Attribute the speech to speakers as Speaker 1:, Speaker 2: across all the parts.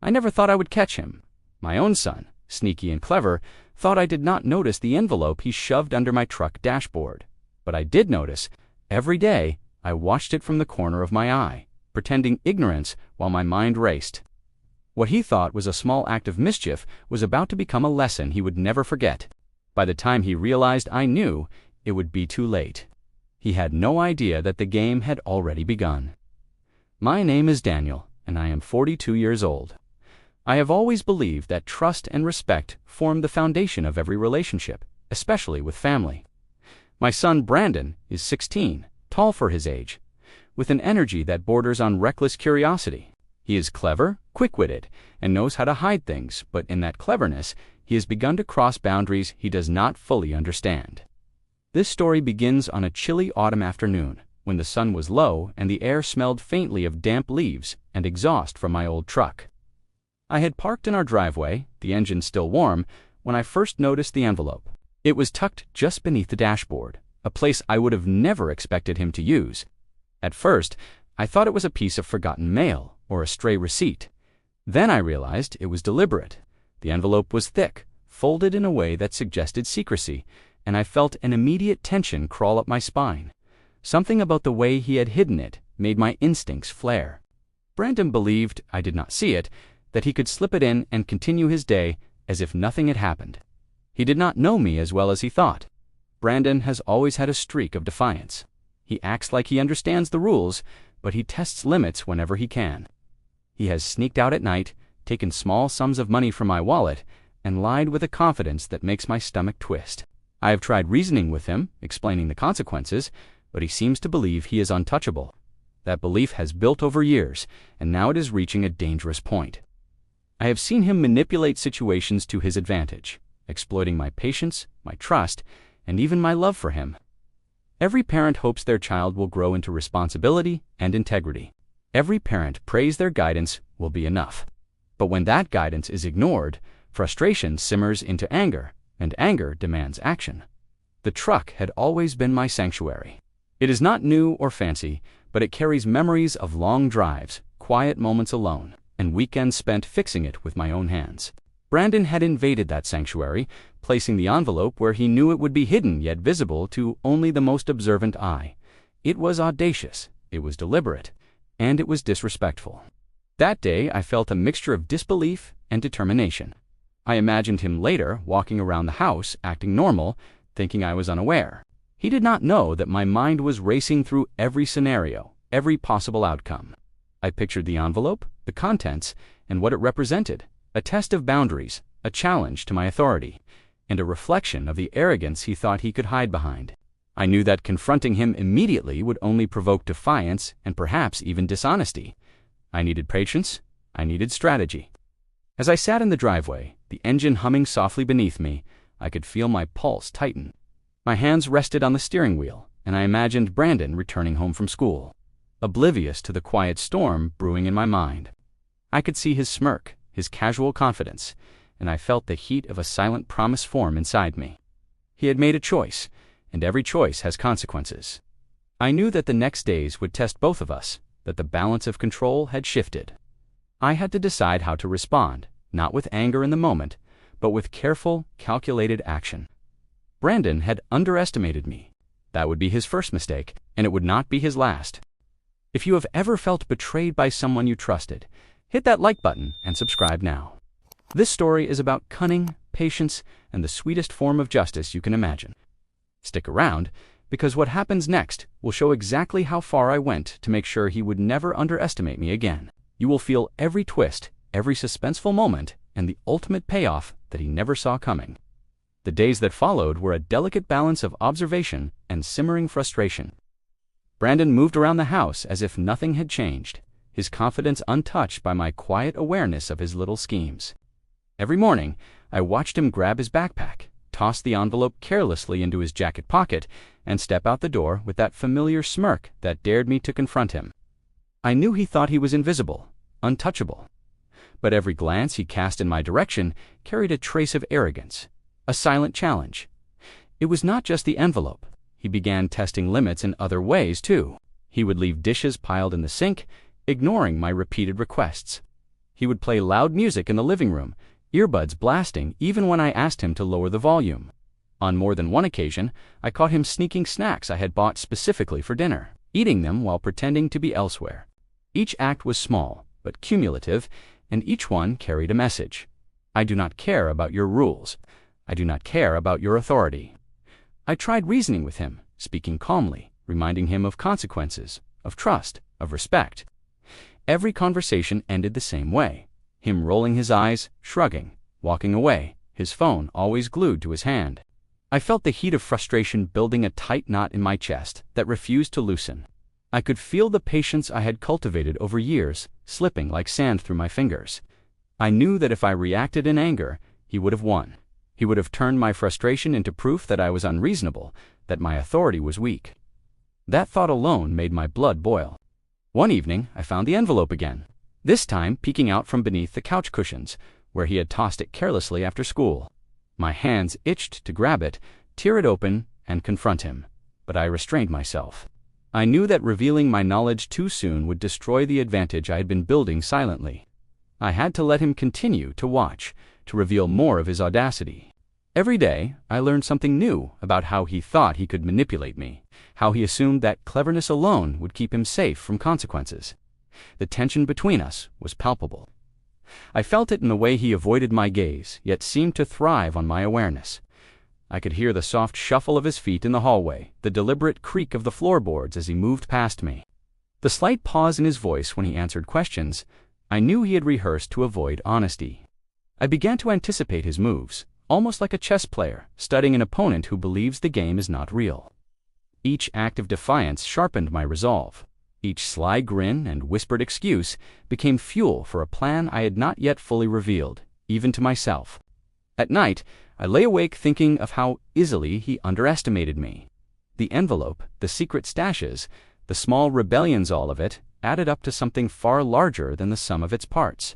Speaker 1: I never thought I would catch him. My own son, sneaky and clever, thought I did not notice the envelope he shoved under my truck dashboard. But I did notice. Every day, I watched it from the corner of my eye, pretending ignorance while my mind raced. What he thought was a small act of mischief was about to become a lesson he would never forget. By the time he realized I knew, it would be too late. He had no idea that the game had already begun. My name is Daniel, and I am 42 years old. I have always believed that trust and respect form the foundation of every relationship, especially with family. My son Brandon is 16, tall for his age, with an energy that borders on reckless curiosity. He is clever, quick-witted, and knows how to hide things, but in that cleverness, he has begun to cross boundaries he does not fully understand. This story begins on a chilly autumn afternoon, when the sun was low and the air smelled faintly of damp leaves and exhaust from my old truck. I had parked in our driveway, the engine still warm, when I first noticed the envelope. It was tucked just beneath the dashboard, a place I would have never expected him to use. At first, I thought it was a piece of forgotten mail or a stray receipt. Then I realized it was deliberate. The envelope was thick, folded in a way that suggested secrecy, and I felt an immediate tension crawl up my spine. Something about the way he had hidden it made my instincts flare. Brandon believed, I did not see it, that he could slip it in and continue his day as if nothing had happened. He did not know me as well as he thought. Brandon has always had a streak of defiance. He acts like he understands the rules, but he tests limits whenever he can. He has sneaked out at night, taken small sums of money from my wallet, and lied with a confidence that makes my stomach twist. I have tried reasoning with him, explaining the consequences, but he seems to believe he is untouchable. That belief has built over years, and now it is reaching a dangerous point. I have seen him manipulate situations to his advantage, exploiting my patience, my trust, and even my love for him. Every parent hopes their child will grow into responsibility and integrity. Every parent prays their guidance will be enough. But when that guidance is ignored, frustration simmers into anger, and anger demands action. The truck had always been my sanctuary. It is not new or fancy, but it carries memories of long drives, quiet moments alone, and weekends spent fixing it with my own hands. Brandon had invaded that sanctuary, placing the envelope where he knew it would be hidden yet visible to only the most observant eye. It was audacious, it was deliberate, and it was disrespectful. That day I felt a mixture of disbelief and determination. I imagined him later walking around the house, acting normal, thinking I was unaware. He did not know that my mind was racing through every scenario, every possible outcome. I pictured the envelope, the contents, and what it represented, a test of boundaries, a challenge to my authority, and a reflection of the arrogance he thought he could hide behind. I knew that confronting him immediately would only provoke defiance and perhaps even dishonesty. I needed patience, I needed strategy. As I sat in the driveway, the engine humming softly beneath me, I could feel my pulse tighten. My hands rested on the steering wheel, and I imagined Brandon returning home from school, oblivious to the quiet storm brewing in my mind. I could see his smirk, his casual confidence, and I felt the heat of a silent promise form inside me. He had made a choice, and every choice has consequences. I knew that the next days would test both of us, that the balance of control had shifted. I had to decide how to respond, not with anger in the moment, but with careful, calculated action. Brandon had underestimated me. That would be his first mistake, and it would not be his last. If you have ever felt betrayed by someone you trusted, hit that like button and subscribe now. This story is about cunning, patience, and the sweetest form of justice you can imagine. Stick around, because what happens next will show exactly how far I went to make sure he would never underestimate me again. You will feel every twist, every suspenseful moment, and the ultimate payoff that he never saw coming. The days that followed were a delicate balance of observation and simmering frustration. Brandon moved around the house as if nothing had changed, his confidence untouched by my quiet awareness of his little schemes. Every morning, I watched him grab his backpack, toss the envelope carelessly into his jacket pocket, and step out the door with that familiar smirk that dared me to confront him. I knew he thought he was invisible, untouchable. But every glance he cast in my direction carried a trace of arrogance, a silent challenge. It was not just the envelope. He began testing limits in other ways, too. He would leave dishes piled in the sink, ignoring my repeated requests. He would play loud music in the living room, earbuds blasting even when I asked him to lower the volume. On more than one occasion, I caught him sneaking snacks I had bought specifically for dinner, eating them while pretending to be elsewhere. Each act was small, but cumulative, and each one carried a message. I do not care about your rules. I do not care about your authority. I tried reasoning with him, speaking calmly, reminding him of consequences, of trust, of respect. Every conversation ended the same way, him rolling his eyes, shrugging, walking away, his phone always glued to his hand. I felt the heat of frustration building a tight knot in my chest that refused to loosen. I could feel the patience I had cultivated over years slipping like sand through my fingers. I knew that if I reacted in anger, he would have won. He would have turned my frustration into proof that I was unreasonable, that my authority was weak. That thought alone made my blood boil. One evening, I found the envelope again, this time peeking out from beneath the couch cushions, where he had tossed it carelessly after school. My hands itched to grab it, tear it open, and confront him, but I restrained myself. I knew that revealing my knowledge too soon would destroy the advantage I had been building silently. I had to let him continue to watch, to reveal more of his audacity. Every day, I learned something new about how he thought he could manipulate me, how he assumed that cleverness alone would keep him safe from consequences. The tension between us was palpable. I felt it in the way he avoided my gaze, yet seemed to thrive on my awareness. I could hear the soft shuffle of his feet in the hallway, the deliberate creak of the floorboards as he moved past me. The slight pause in his voice when he answered questions. I knew he had rehearsed to avoid honesty. I began to anticipate his moves, almost like a chess player studying an opponent who believes the game is not real. Each act of defiance sharpened my resolve. Each sly grin and whispered excuse became fuel for a plan I had not yet fully revealed, even to myself. At night, I lay awake thinking of how easily he underestimated me. The envelope, the secret stashes, the small rebellions, all of it, added up to something far larger than the sum of its parts.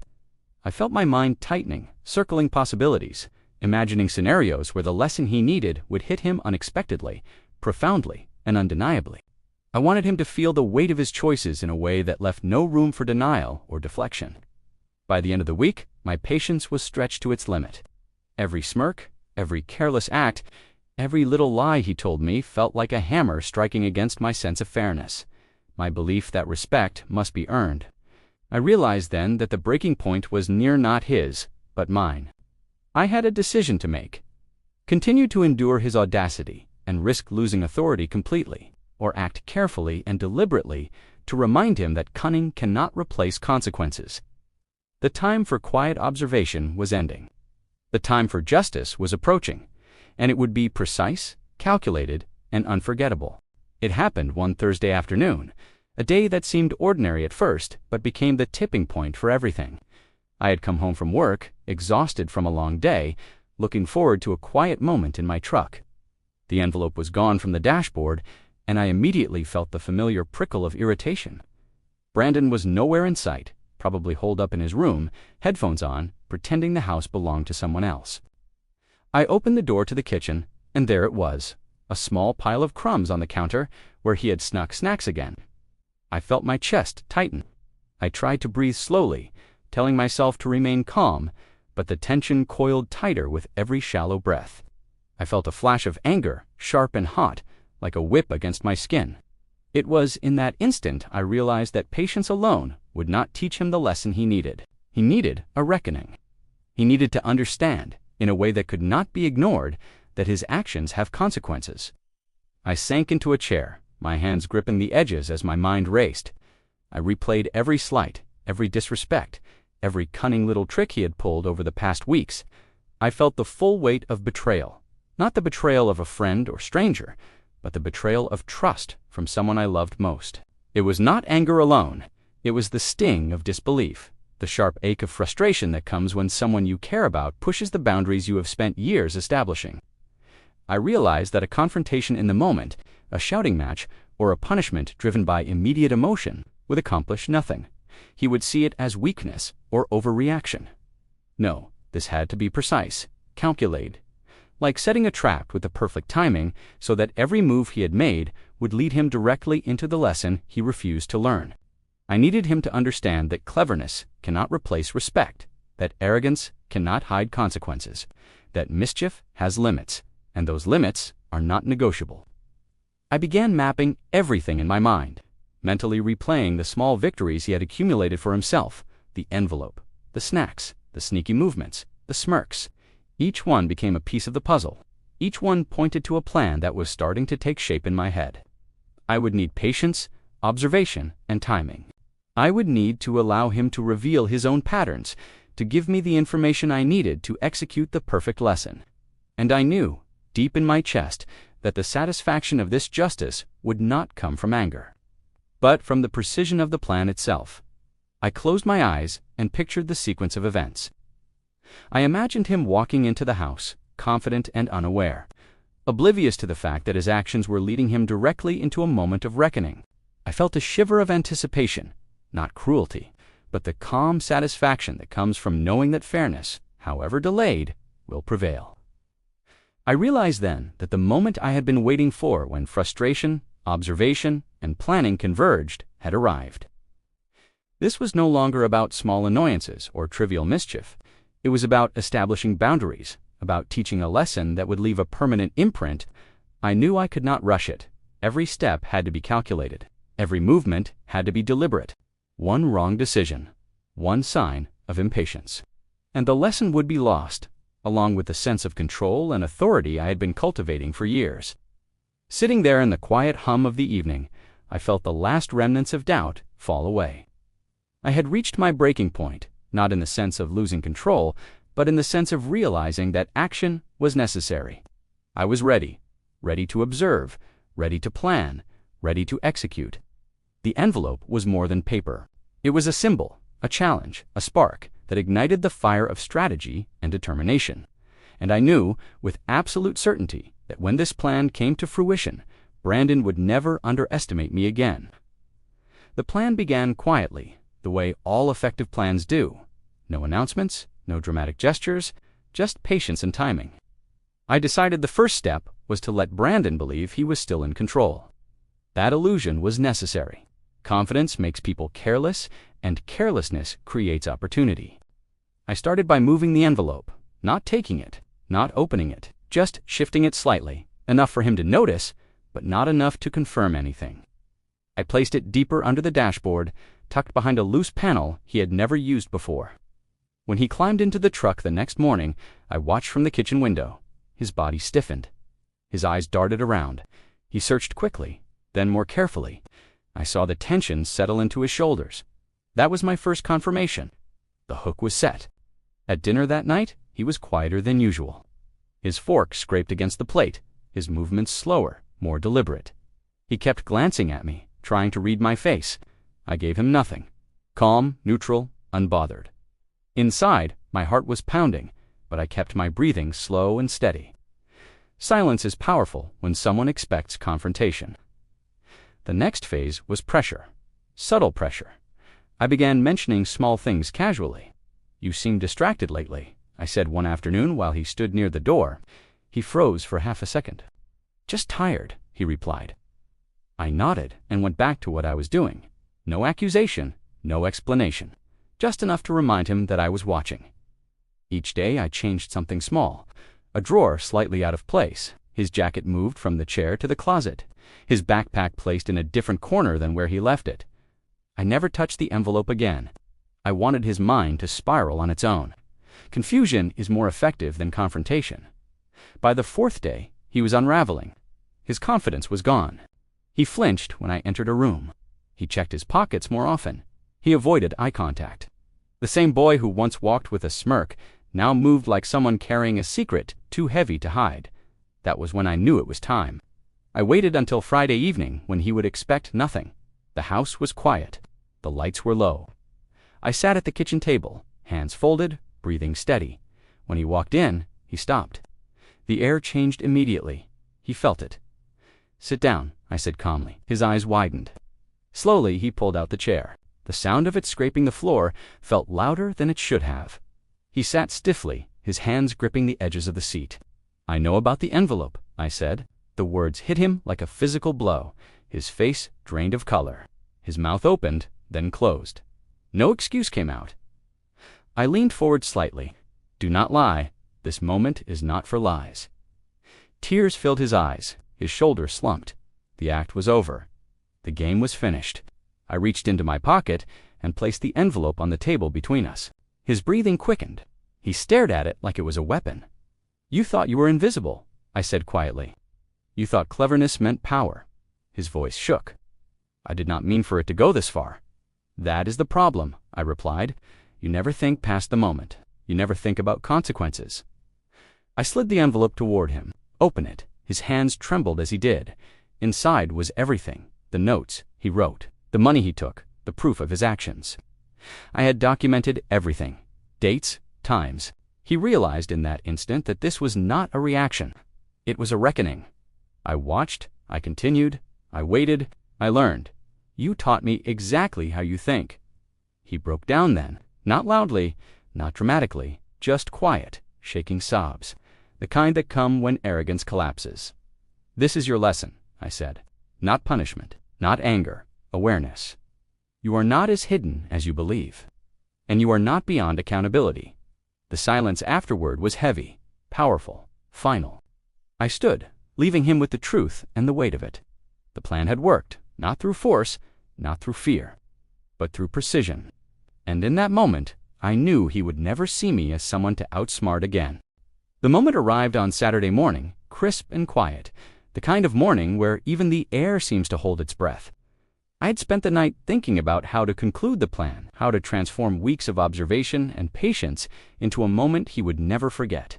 Speaker 1: I felt my mind tightening, circling possibilities, imagining scenarios where the lesson he needed would hit him unexpectedly, profoundly, and undeniably. I wanted him to feel the weight of his choices in a way that left no room for denial or deflection. By the end of the week, my patience was stretched to its limit. Every smirk, every careless act, every little lie he told me felt like a hammer striking against my sense of fairness, my belief that respect must be earned. I realized then that the breaking point was near not his, but mine. I had a decision to make. Continue to endure his audacity and risk losing authority completely, or act carefully and deliberately to remind him that cunning cannot replace consequences. The time for quiet observation was ending. The time for justice was approaching, and it would be precise, calculated, and unforgettable. It happened one Thursday afternoon, a day that seemed ordinary at first, but became the tipping point for everything. I had come home from work, exhausted from a long day, looking forward to a quiet moment in my truck. The envelope was gone from the dashboard, and I immediately felt the familiar prickle of irritation. Brandon was nowhere in sight, probably holed up in his room, headphones on, pretending the house belonged to someone else. I opened the door to the kitchen, and there it was, a small pile of crumbs on the counter where he had snuck snacks again. I felt my chest tighten. I tried to breathe slowly, telling myself to remain calm, but the tension coiled tighter with every shallow breath. I felt a flash of anger, sharp and hot, like a whip against my skin. It was in that instant I realized that patience alone would not teach him the lesson he needed. He needed a reckoning. He needed to understand, in a way that could not be ignored, that his actions have consequences. I sank into a chair, my hands gripping the edges as my mind raced. I replayed every slight, every disrespect, every cunning little trick he had pulled over the past weeks. I felt the full weight of betrayal, not the betrayal of a friend or stranger, but the betrayal of trust from someone I loved most. It was not anger alone. It was the sting of disbelief, the sharp ache of frustration that comes when someone you care about pushes the boundaries you have spent years establishing. I realized that a confrontation in the moment, a shouting match, or a punishment driven by immediate emotion would accomplish nothing. He would see it as weakness or overreaction. No, this had to be precise, calculated, like setting a trap with the perfect timing so that every move he had made would lead him directly into the lesson he refused to learn. I needed him to understand that cleverness cannot replace respect, that arrogance cannot hide consequences, that mischief has limits, and those limits are not negotiable. I began mapping everything in my mind, mentally replaying the small victories he had accumulated for himself, the envelope, the snacks, the sneaky movements, the smirks. Each one became a piece of the puzzle. Each one pointed to a plan that was starting to take shape in my head. I would need patience, observation, and timing. I would need to allow him to reveal his own patterns, to give me the information I needed to execute the perfect lesson. And I knew, deep in my chest, that the satisfaction of this justice would not come from anger, but from the precision of the plan itself. I closed my eyes and pictured the sequence of events. I imagined him walking into the house, confident and unaware, oblivious to the fact that his actions were leading him directly into a moment of reckoning. I felt a shiver of anticipation, not cruelty, but the calm satisfaction that comes from knowing that fairness, however delayed, will prevail. I realized then that the moment I had been waiting for, when frustration, observation, and planning converged, had arrived. This was no longer about small annoyances or trivial mischief. It was about establishing boundaries, about teaching a lesson that would leave a permanent imprint. I knew I could not rush it. Every step had to be calculated. Every movement had to be deliberate. One wrong decision, one sign of impatience, and the lesson would be lost, along with the sense of control and authority I had been cultivating for years. Sitting there in the quiet hum of the evening, I felt the last remnants of doubt fall away. I had reached my breaking point, not in the sense of losing control, but in the sense of realizing that action was necessary. I was ready to observe, ready to plan, ready to execute. The envelope was more than paper. It was a symbol, a challenge, a spark that ignited the fire of strategy and determination. And I knew, with absolute certainty, that when this plan came to fruition, Brandon would never underestimate me again. The plan began quietly, the way all effective plans do. No announcements, no dramatic gestures, just patience and timing. I decided the first step was to let Brandon believe he was still in control. That illusion was necessary. Confidence makes people careless, and carelessness creates opportunity. I started by moving the envelope, not taking it, not opening it, just shifting it slightly, enough for him to notice, but not enough to confirm anything. I placed it deeper under the dashboard, tucked behind a loose panel he had never used before. When he climbed into the truck the next morning, I watched from the kitchen window. His body stiffened. His eyes darted around. He searched quickly, then more carefully. I saw the tension settle into his shoulders. That was my first confirmation. The hook was set. At dinner that night, he was quieter than usual. His fork scraped against the plate, his movements slower, more deliberate. He kept glancing at me, trying to read my face. I gave him nothing. Calm, neutral, unbothered. Inside, my heart was pounding, but I kept my breathing slow and steady. Silence is powerful when someone expects confrontation. The next phase was pressure. Subtle pressure. I began mentioning small things casually. "You seem distracted lately," I said one afternoon while he stood near the door. He froze for half a second. "Just tired," he replied. I nodded and went back to what I was doing. No accusation, no explanation. Just enough to remind him that I was watching. Each day I changed something small. A drawer slightly out of place. His jacket moved from the chair to the closet. His backpack placed in a different corner than where he left it. I never touched the envelope again. I wanted his mind to spiral on its own. Confusion is more effective than confrontation. By the fourth day, he was unraveling. His confidence was gone. He flinched when I entered a room. He checked his pockets more often. He avoided eye contact. The same boy who once walked with a smirk now moved like someone carrying a secret too heavy to hide. That was when I knew it was time. I waited until Friday evening when he would expect nothing. The house was quiet. The lights were low. I sat at the kitchen table, hands folded, breathing steady. When he walked in, he stopped. The air changed immediately. He felt it. "Sit down," I said calmly. His eyes widened. Slowly, he pulled out the chair. The sound of it scraping the floor felt louder than it should have. He sat stiffly, his hands gripping the edges of the seat. "I know about the envelope," I said. The words hit him like a physical blow. His face drained of color. His mouth opened, then closed. No excuse came out. I leaned forward slightly. Do not lie. This moment is not for lies. Tears filled his eyes. His shoulders slumped. The act was over. The game was finished. I reached into my pocket and placed the envelope on the table between us. His breathing quickened. He stared at it like it was a weapon. You thought you were invisible, I said quietly. You thought cleverness meant power. His voice shook. I did not mean for it to go this far. That is the problem, I replied. You never think past the moment. You never think about consequences. I slid the envelope toward him. Open it. His hands trembled as he did. Inside was everything. The notes he wrote, the money he took, the proof of his actions. I had documented everything. Dates, times. He realized in that instant that this was not a reaction. It was a reckoning. I watched, I continued, I waited, I learned. You taught me exactly how you think. He broke down then, not loudly, not dramatically, just quiet, shaking sobs, the kind that come when arrogance collapses. This is your lesson, I said. Not punishment, not anger, awareness. You are not as hidden as you believe. And you are not beyond accountability. The silence afterward was heavy, powerful, final. I stood, leaving him with the truth and the weight of it. The plan had worked, not through force, not through fear, but through precision. And in that moment, I knew he would never see me as someone to outsmart again. The moment arrived on Saturday morning, crisp and quiet, the kind of morning where even the air seems to hold its breath. I had spent the night thinking about how to conclude the plan, how to transform weeks of observation and patience into a moment he would never forget.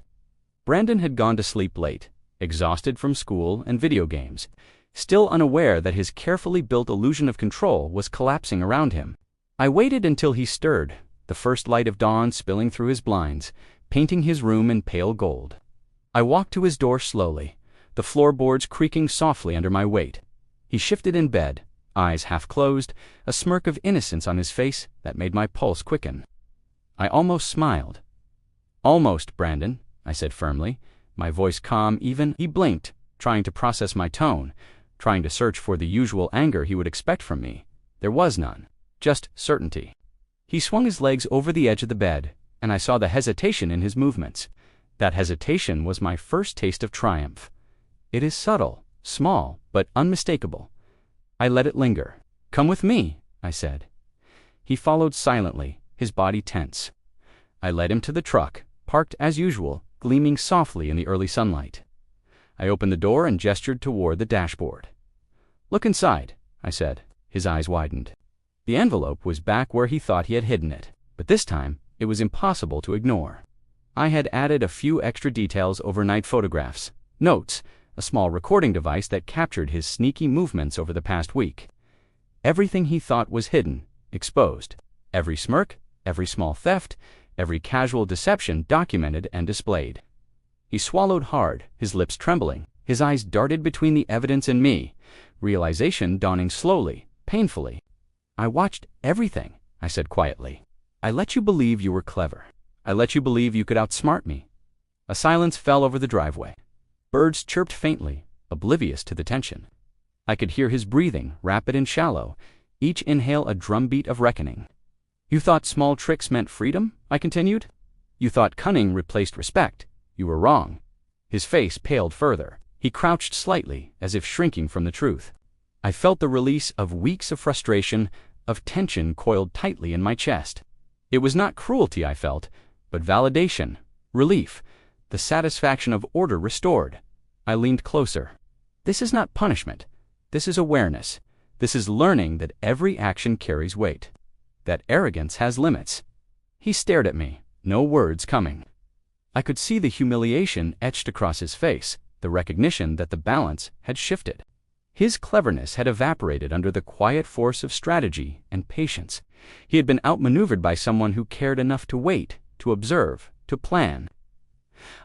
Speaker 1: Brandon had gone to sleep late, exhausted from school and video games, still unaware that his carefully built illusion of control was collapsing around him. I waited until he stirred, the first light of dawn spilling through his blinds, painting his room in pale gold. I walked to his door slowly, the floorboards creaking softly under my weight. He shifted in bed, eyes half closed, a smirk of innocence on his face that made my pulse quicken. I almost smiled. Almost, Brandon, I said firmly, my voice calm even. He blinked, trying to process my tone, trying to search for the usual anger he would expect from me. There was none, just certainty. He swung his legs over the edge of the bed, and I saw the hesitation in his movements. That hesitation was my first taste of triumph. It is subtle, small, but unmistakable. I let it linger. Come with me, I said. He followed silently, his body tense. I led him to the truck, parked as usual, gleaming softly in the early sunlight. I opened the door and gestured toward the dashboard. Look inside, I said. His eyes widened. The envelope was back where he thought he had hidden it, but this time it was impossible to ignore. I had added a few extra details: overnight photographs, notes, a small recording device that captured his sneaky movements over the past week. Everything he thought was hidden, exposed. Every smirk, every small theft, every casual deception documented and displayed. He swallowed hard, his lips trembling. His eyes darted between the evidence and me, realization dawning slowly, painfully. I watched everything, I said quietly. I let you believe you were clever. I let you believe you could outsmart me. A silence fell over the driveway. Birds chirped faintly, oblivious to the tension. I could hear his breathing, rapid and shallow, each inhale a drumbeat of reckoning. You thought small tricks meant freedom? I continued. You thought cunning replaced respect. You were wrong. His face paled further. He crouched slightly, as if shrinking from the truth. I felt the release of weeks of frustration, of tension coiled tightly in my chest. It was not cruelty I felt, but validation, relief, the satisfaction of order restored. I leaned closer. This is not punishment. This is awareness. This is learning that every action carries weight, that arrogance has limits. He stared at me, no words coming. I could see the humiliation etched across his face, the recognition that the balance had shifted. His cleverness had evaporated under the quiet force of strategy and patience. He had been outmaneuvered by someone who cared enough to wait, to observe, to plan.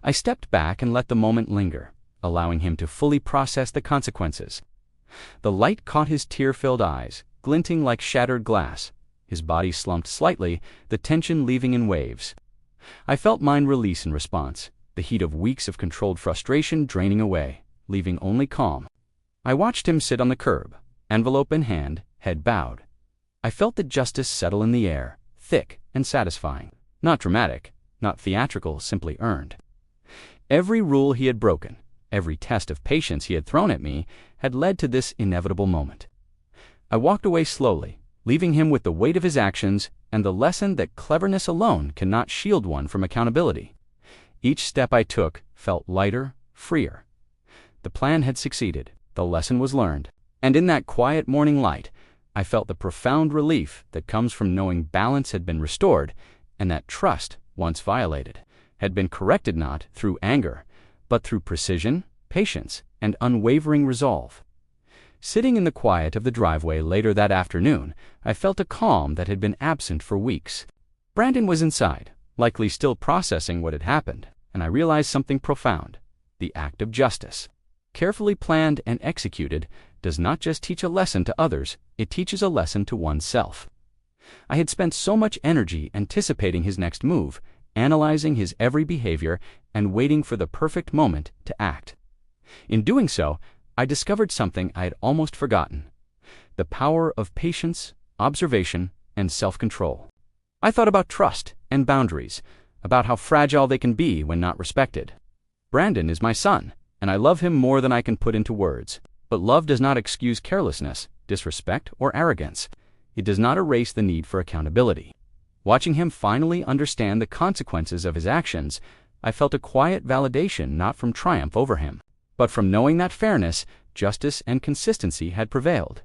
Speaker 1: I stepped back and let the moment linger, allowing him to fully process the consequences. The light caught his tear-filled eyes, glinting like shattered glass. His body slumped slightly, the tension leaving in waves. I felt mine release in response, the heat of weeks of controlled frustration draining away, leaving only calm. I watched him sit on the curb, envelope in hand, head bowed. I felt the justice settle in the air, thick and satisfying. Not dramatic, not theatrical, simply earned. Every rule he had broken, every test of patience he had thrown at me, had led to this inevitable moment. I walked away slowly, leaving him with the weight of his actions and the lesson that cleverness alone cannot shield one from accountability. Each step I took felt lighter, freer. The plan had succeeded, the lesson was learned, and in that quiet morning light, I felt the profound relief that comes from knowing balance had been restored and that trust, once violated, had been corrected not through anger, but through precision, patience, and unwavering resolve. Sitting in the quiet of the driveway later that afternoon, I felt a calm that had been absent for weeks. Brandon was inside, likely still processing what had happened, and I realized something profound: the act of justice, carefully planned and executed, does not just teach a lesson to others, it teaches a lesson to oneself. I had spent so much energy anticipating his next move, analyzing his every behavior, and waiting for the perfect moment to act. In doing so, I discovered something I had almost forgotten: the power of patience, observation, and self-control. I thought about trust and boundaries, about how fragile they can be when not respected. Brandon is my son, and I love him more than I can put into words. But love does not excuse carelessness, disrespect, or arrogance. It does not erase the need for accountability. Watching him finally understand the consequences of his actions, I felt a quiet validation not from triumph over him, but from knowing that fairness, justice, and consistency had prevailed.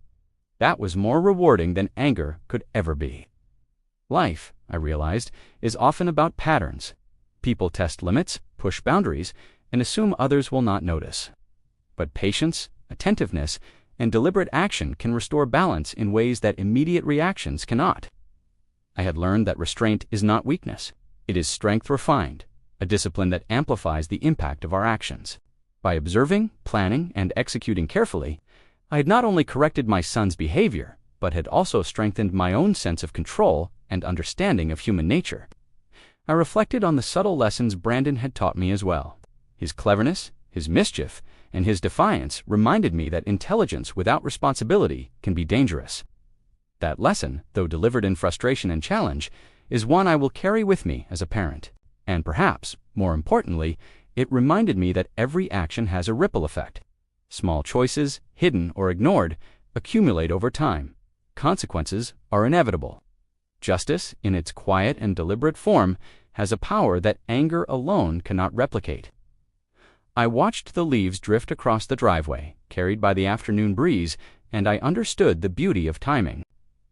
Speaker 1: That was more rewarding than anger could ever be. Life, I realized, is often about patterns. People test limits, push boundaries, and assume others will not notice. But patience, attentiveness, and deliberate action can restore balance in ways that immediate reactions cannot. I had learned that restraint is not weakness. It is strength refined, a discipline that amplifies the impact of our actions. By observing, planning, and executing carefully, I had not only corrected my son's behavior, but had also strengthened my own sense of control and understanding of human nature. I reflected on the subtle lessons Brandon had taught me as well. His cleverness, his mischief, and his defiance reminded me that intelligence without responsibility can be dangerous. That lesson, though delivered in frustration and challenge, is one I will carry with me as a parent. And perhaps, more importantly, it reminded me that every action has a ripple effect. Small choices, hidden or ignored, accumulate over time. Consequences are inevitable. Justice, in its quiet and deliberate form, has a power that anger alone cannot replicate. I watched the leaves drift across the driveway, carried by the afternoon breeze, and I understood the beauty of timing.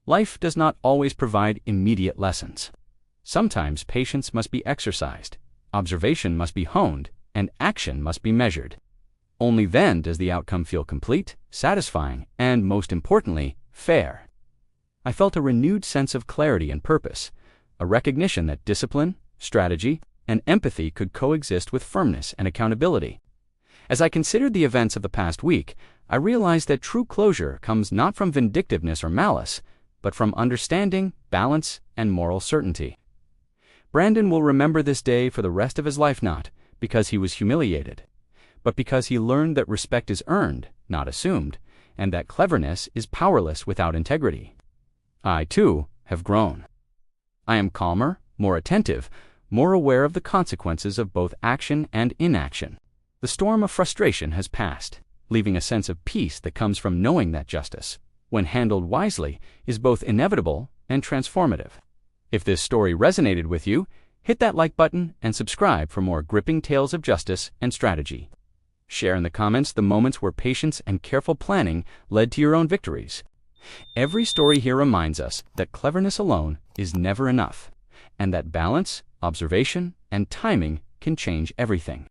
Speaker 1: Life does not always provide immediate lessons. Sometimes patience must be exercised, observation must be honed, and action must be measured. Only then does the outcome feel complete, satisfying, and, most importantly, fair. I felt a renewed sense of clarity and purpose, a recognition that discipline, strategy, and empathy could coexist with firmness and accountability. As I considered the events of the past week, I realized that true closure comes not from vindictiveness or malice, but from understanding, balance, and moral certainty. Brandon will remember this day for the rest of his life not because he was humiliated, but because he learned that respect is earned, not assumed, and that cleverness is powerless without integrity. I, too, have grown. I am calmer, more attentive, more aware of the consequences of both action and inaction. The storm of frustration has passed, leaving a sense of peace that comes from knowing that justice, when handled wisely, is both inevitable and transformative. If this story resonated with you, hit that like button and subscribe for more gripping tales of justice and strategy. Share in the comments the moments where patience and careful planning led to your own victories. Every story here reminds us that cleverness alone is never enough, and that balance, observation, and timing can change everything.